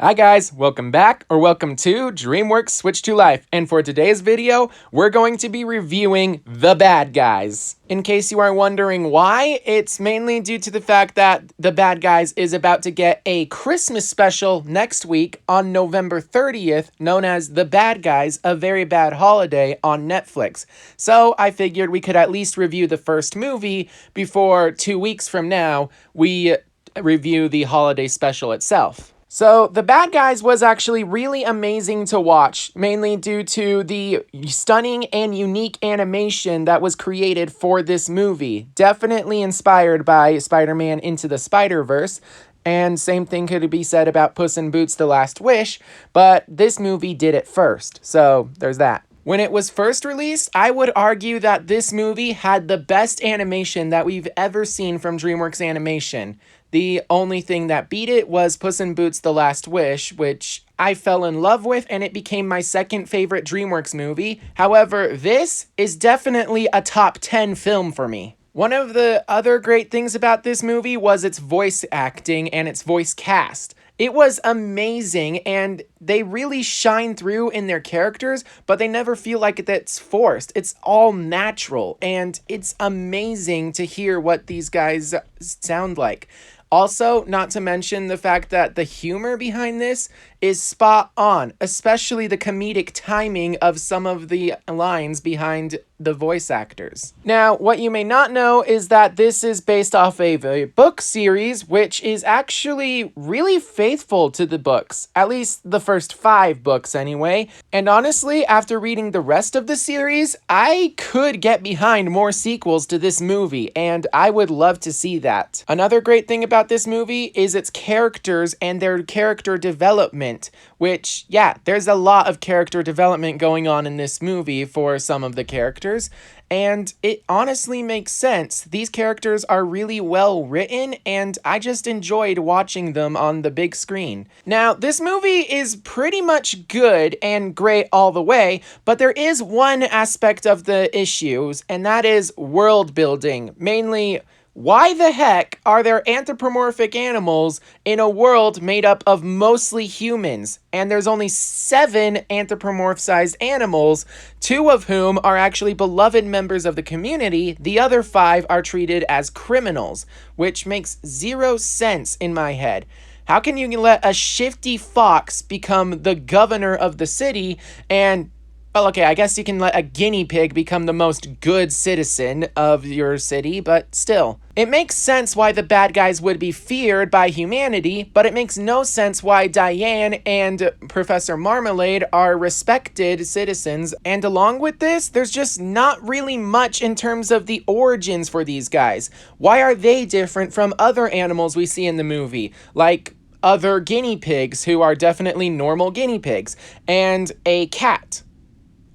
Hi guys, welcome back or welcome to Dreamworks Switch to Life, and for today's video, we're going to be reviewing The Bad Guys. In case you are wondering why, it's mainly due to the fact that The Bad Guys is about to get a Christmas special next week on November 30th, known as The Bad Guys, A Very Bad Holiday on Netflix. So I figured we could at least review the first movie before 2 weeks from now we review the holiday special itself. So, The Bad Guys was actually really amazing to watch, mainly due to the stunning and unique animation that was created for this movie. Definitely inspired by Spider-Man Into the Spider-Verse, and same thing could be said about Puss in Boots: The Last Wish, but this movie did it first, so there's that. When it was first released, I would argue that this movie had the best animation that we've ever seen from DreamWorks Animation. The only thing that beat it was Puss in Boots: The Last Wish, which I fell in love with, and it became my second favorite DreamWorks movie. However, this is definitely a top 10 film for me. One of the other great things about this movie was its voice acting and its voice cast. It was amazing, and they really shine through in their characters, but they never feel like it's forced. It's all natural, and it's amazing to hear what these guys sound like. Also, not to mention the fact that the humor behind this is spot on, especially the comedic timing of some of the lines behind the voice actors. Now, what you may not know is that this is based off of a book series, which is actually really faithful to the books, at least the first 5 books anyway. And honestly, after reading the rest of the series, I could get behind more sequels to this movie, and I would love to see that. Another great thing about this movie is its characters and their character development, which, yeah, there's a lot of character development going on in this movie for some of the characters, and it honestly makes sense. These characters are really well written, and I just enjoyed watching them on the big screen. Now, this movie is pretty much good and great all the way, but there is one aspect of the issues, and that is world building, mainly why the heck are there anthropomorphic animals in a world made up of mostly humans? And there's only 7 anthropomorphized animals, 2 of whom are actually beloved members of the community. The other 5 are treated as criminals, which makes 0 sense in my head. How can you let a shifty fox become the governor of the city and well, okay, I guess you can let a guinea pig become the most good citizen of your city, but still. It makes sense why the bad guys would be feared by humanity, but it makes no sense why Diane and Professor Marmalade are respected citizens. And along with this, there's just not really much in terms of the origins for these guys. Why are they different from other animals we see in the movie? Like other guinea pigs, who are definitely normal guinea pigs, and a cat.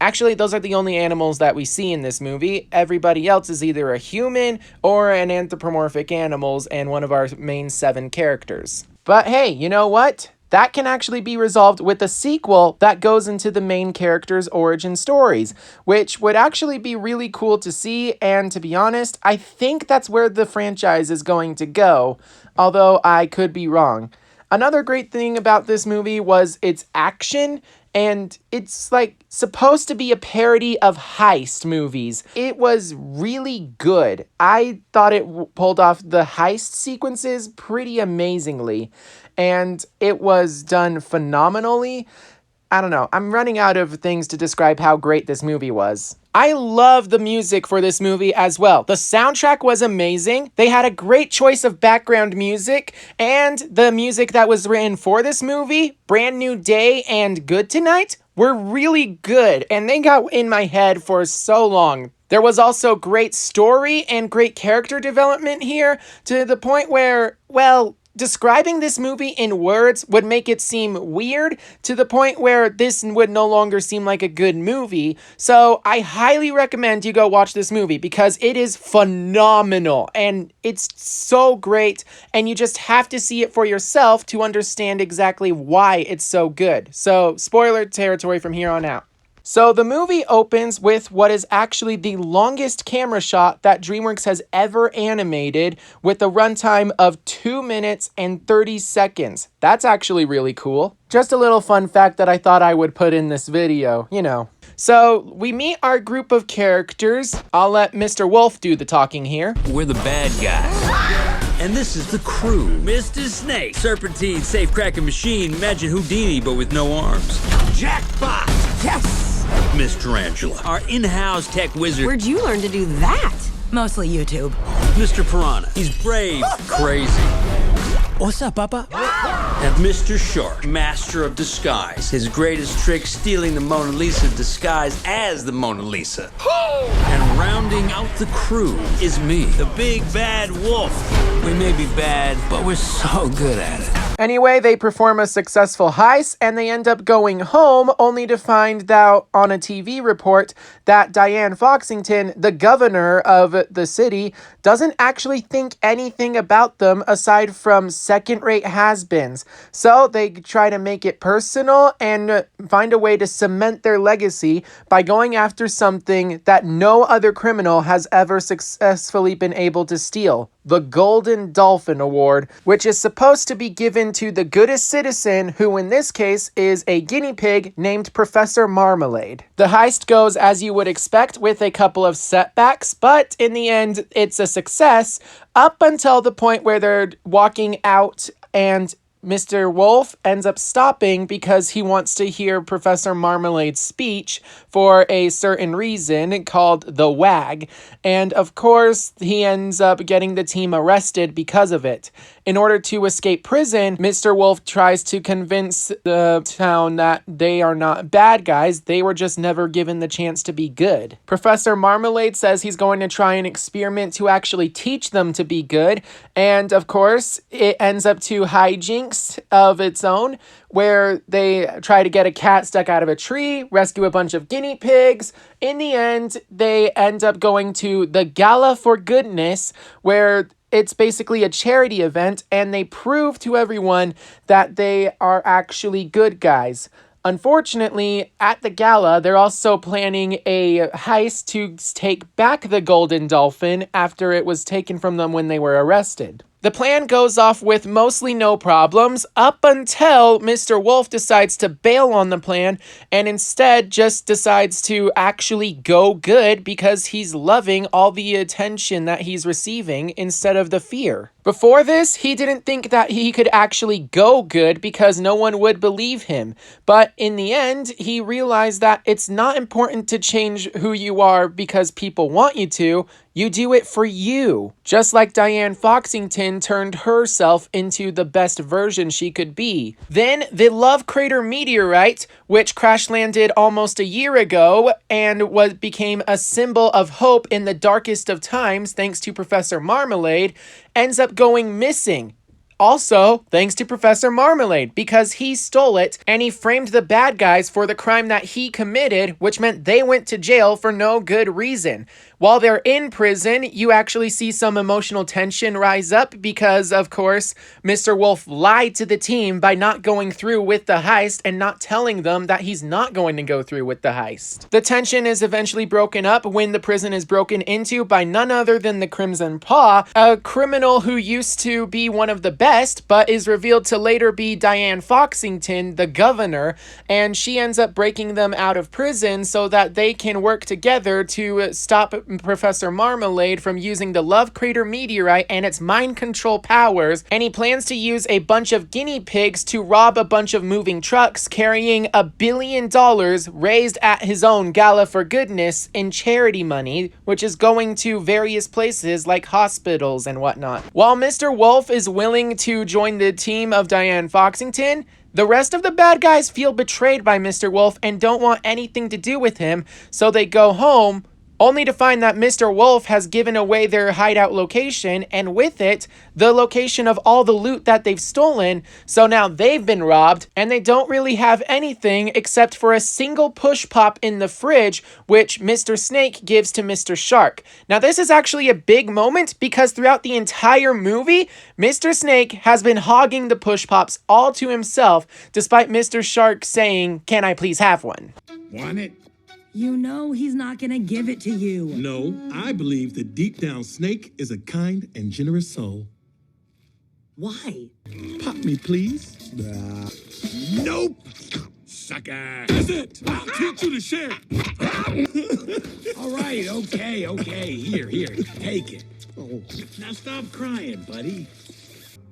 Actually, those are the only animals that we see in this movie. Everybody else is either a human or an anthropomorphic animals and one of our main 7 characters. But hey, you know what? That can actually be resolved with a sequel that goes into the main characters' origin stories, which would actually be really cool to see, and to be honest, I think that's where the franchise is going to go, although I could be wrong. Another great thing about this movie was its action, and it's like supposed to be a parody of heist movies. It was really good. I thought it pulled off the heist sequences pretty amazingly, and it was done phenomenally. I don't know, I'm running out of things to describe how great this movie was. I love the music for this movie as well. The soundtrack was amazing. They had a great choice of background music, and the music that was written for this movie, Brand New Day and Good Tonight, were really good, and they got in my head for so long. There was also great story and great character development here, to the point where, well, describing this movie in words would make it seem weird, to the point where this would no longer seem like a good movie. So I highly recommend you go watch this movie because it is phenomenal and it's so great, and you just have to see it for yourself to understand exactly why it's so good. So spoiler territory from here on out. So the movie opens with what is actually the longest camera shot that DreamWorks has ever animated, with a runtime of 2 minutes and 30 seconds. That's actually really cool. Just a little fun fact that I thought I would put in this video, you know. So we meet our group of characters. I'll let Mr. Wolf do the talking here. We're the bad guys. And this is the crew. Mr. Snake, Serpentine, safe-cracking machine, imagine Houdini but with no arms. Jackpot! Yes! Miss Tarantula, our in-house tech wizard. Where'd you learn to do that? Mostly YouTube. Mr. Piranha, he's brave, crazy. What's up, Papa? And Mr. Shark, master of disguise. His greatest trick, stealing the Mona Lisa disguised as the Mona Lisa. And rounding out the crew is me, the big bad wolf. We may be bad, but we're so good at it. Anyway, they perform a successful heist and they end up going home, only to find out on a TV report that Diane Foxington, the governor of the city, doesn't actually think anything about them aside from second-rate has-beens. So they try to make it personal and find a way to cement their legacy by going after something that no other criminal has ever successfully been able to steal: the Golden Dolphin Award, which is supposed to be given to the goodest citizen, who in this case is a guinea pig named Professor Marmalade. The heist goes as you would expect, with a couple of setbacks, but in the end it's a success, up until the point where they're walking out and Mr. Wolf ends up stopping because he wants to hear Professor Marmalade's speech for a certain reason called the WAG. And of course, he ends up getting the team arrested because of it. In order to escape prison, Mr. Wolf tries to convince the town that they are not bad guys, they were just never given the chance to be good. Professor Marmalade says he's going to try an experiment to actually teach them to be good, and of course, it ends up to hijinks of its own, where they try to get a cat stuck out of a tree, rescue a bunch of guinea pigs. In the end, they end up going to the Gala for Goodness, where it's basically a charity event, and they prove to everyone that they are actually good guys. Unfortunately, at the gala, they're also planning a heist to take back the Golden Dolphin after it was taken from them when they were arrested. The plan goes off with mostly no problems, up until Mr. Wolf decides to bail on the plan and instead just decides to actually go good because he's loving all the attention that he's receiving instead of the fear. Before this, he didn't think that he could actually go good because no one would believe him. But in the end, he realized that it's not important to change who you are because people want you to. You do it for you. Just like Diane Foxington turned herself into the best version she could be. Then the Love Crater meteorite, which crash landed almost a year ago and became a symbol of hope in the darkest of times thanks to Professor Marmalade, ends up going missing. Also, thanks to Professor Marmalade, because he stole it and he framed the bad guys for the crime that he committed, which meant they went to jail for no good reason. While they're in prison, you actually see some emotional tension rise up because, of course, Mr. Wolf lied to the team by not going through with the heist and not telling them that he's not going to go through with the heist. The tension is eventually broken up when the prison is broken into by none other than the Crimson Paw, a criminal who used to be one of the best, but is revealed to later be Diane Foxington, the governor, and she ends up breaking them out of prison so that they can work together to stop Professor Marmalade from using the Love Crater meteorite and its mind control powers, and he plans to use a bunch of guinea pigs to rob a bunch of moving trucks carrying $1 billion raised at his own Gala for Goodness in charity money, which is going to various places like hospitals and whatnot. While Mr. Wolf is willing to join the team of Diane Foxington, the rest of the bad guys feel betrayed by Mr. Wolf and don't want anything to do with him, so they go home, only to find that Mr. Wolf has given away their hideout location, and with it, the location of all the loot that they've stolen, so now they've been robbed, and they don't really have anything except for a single push pop in the fridge, which Mr. Snake gives to Mr. Shark. Now this is actually a big moment, because throughout the entire movie, Mr. Snake has been hogging the push pops all to himself, despite Mr. Shark saying, "Can I please have one?" Want it? You know he's not gonna give it to you. No, I believe the deep down snake is a kind and generous soul. Why? Pop me, please. Nope. Sucker. That's it. I'll teach you to share. All right, okay. Here, take it. Oh. Now stop crying, buddy.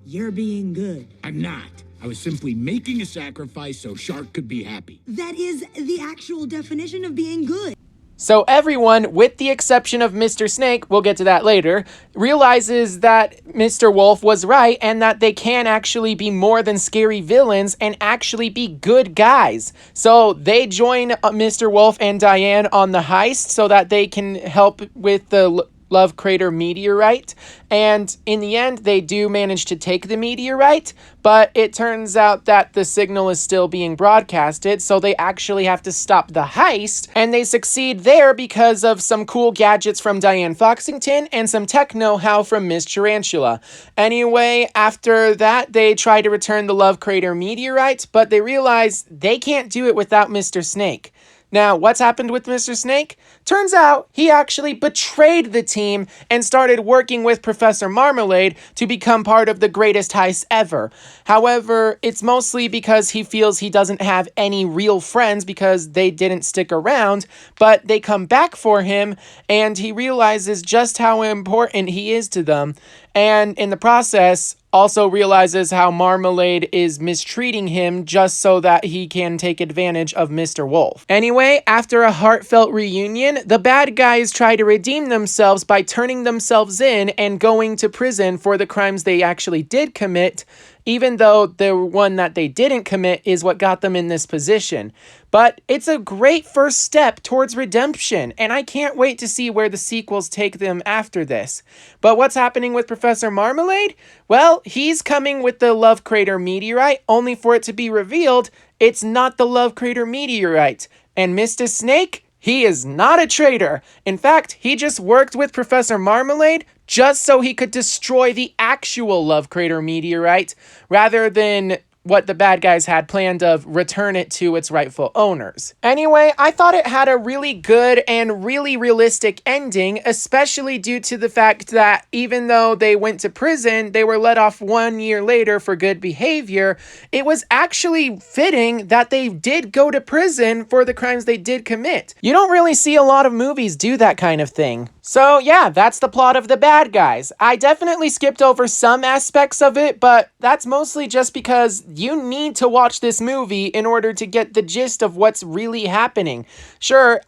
You're being good. I'm not. I was simply making a sacrifice so Shark could be happy. That is the actual definition of being good. So everyone, with the exception of Mr. Snake, we'll get to that later, realizes that Mr. Wolf was right and that they can actually be more than scary villains and actually be good guys. So they join Mr. Wolf and Diane on the heist so that they can help with the Love Crater meteorite, and in the end they do manage to take the meteorite, but it turns out that the signal is still being broadcasted, so they actually have to stop the heist, and they succeed there because of some cool gadgets from Diane Foxington and some tech know-how from Miss Tarantula. Anyway, after that they try to return the Love Crater meteorite, but they realize they can't do it without Mr. Snake. Now, what's happened with Mr. Snake? Turns out he actually betrayed the team and started working with Professor Marmalade to become part of the greatest heist ever. However, it's mostly because he feels he doesn't have any real friends because they didn't stick around, but they come back for him and he realizes just how important he is to them. And in the process, also realizes how Marmalade is mistreating him just so that he can take advantage of Mr. Wolf. Anyway, after a heartfelt reunion, the bad guys try to redeem themselves by turning themselves in and going to prison for the crimes they actually did commit, even though the one that they didn't commit is what got them in this position. But it's a great first step towards redemption, and I can't wait to see where the sequels take them after this. But what's happening with Professor Marmalade? Well, he's coming with the Love Crater meteorite, only for it to be revealed it's not the Love Crater meteorite. And Mr. Snake? He is not a traitor. In fact, he just worked with Professor Marmalade just so he could destroy the actual Love Crater meteorite, rather than what the bad guys had planned of return it to its rightful owners. Anyway, I thought it had a really good and really realistic ending, especially due to the fact that even though they went to prison, they were let off 1 year later for good behavior. It was actually fitting that they did go to prison for the crimes they did commit. You don't really see a lot of movies do that kind of thing. So yeah, that's the plot of The Bad Guys. I definitely skipped over some aspects of it, but that's mostly just because you need to watch this movie in order to get the gist of what's really happening. Sure,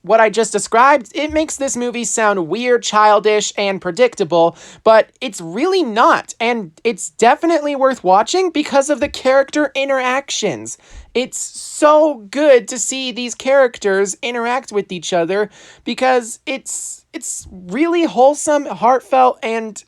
what I just described, it makes this movie sound weird, childish, and predictable, but it's really not, and it's definitely worth watching because of the character interactions. It's so good to see these characters interact with each other because it's really wholesome, heartfelt, and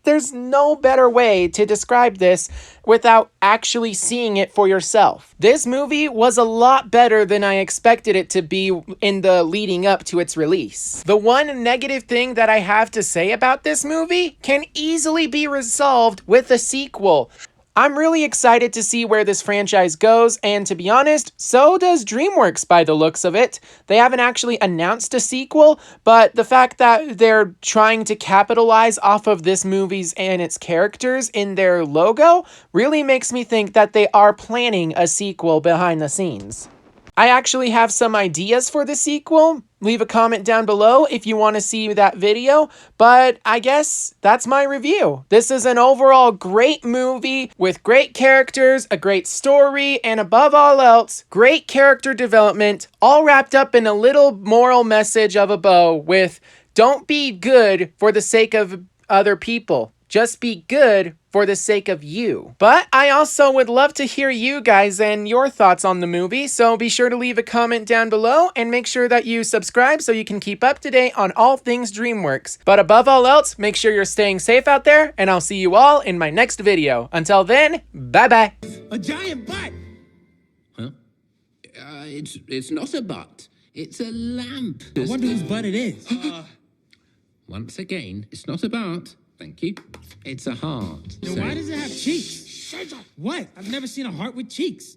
there's no better way to describe this without actually seeing it for yourself. This movie was a lot better than I expected it to be in the leading up to its release. The one negative thing that I have to say about this movie can easily be resolved with a sequel. I'm really excited to see where this franchise goes, and to be honest, so does Dreamworks by the looks of it. They haven't actually announced a sequel, but the fact that they're trying to capitalize off of this movie's and its characters in their logo really makes me think that they are planning a sequel behind the scenes. I actually have some ideas for the sequel. Leave a comment down below if you want to see that video, but I guess that's my review. This is an overall great movie with great characters, a great story, and above all else, great character development, all wrapped up in a little moral message of a bow with don't be good for the sake of other people. Just be good for the sake of you. But I also would love to hear you guys and your thoughts on the movie, so be sure to leave a comment down below and make sure that you subscribe so you can keep up to date on all things Dreamworks. But above all else, make sure you're staying safe out there, and I'll see you all in my next video. Until then, bye-bye. A giant butt! Huh? It's not a butt. It's a lamp. I wonder whose butt it is. Once again, it's not a butt. Thank you. It's a heart. Then why does it have cheeks? What? I've never seen a heart with cheeks.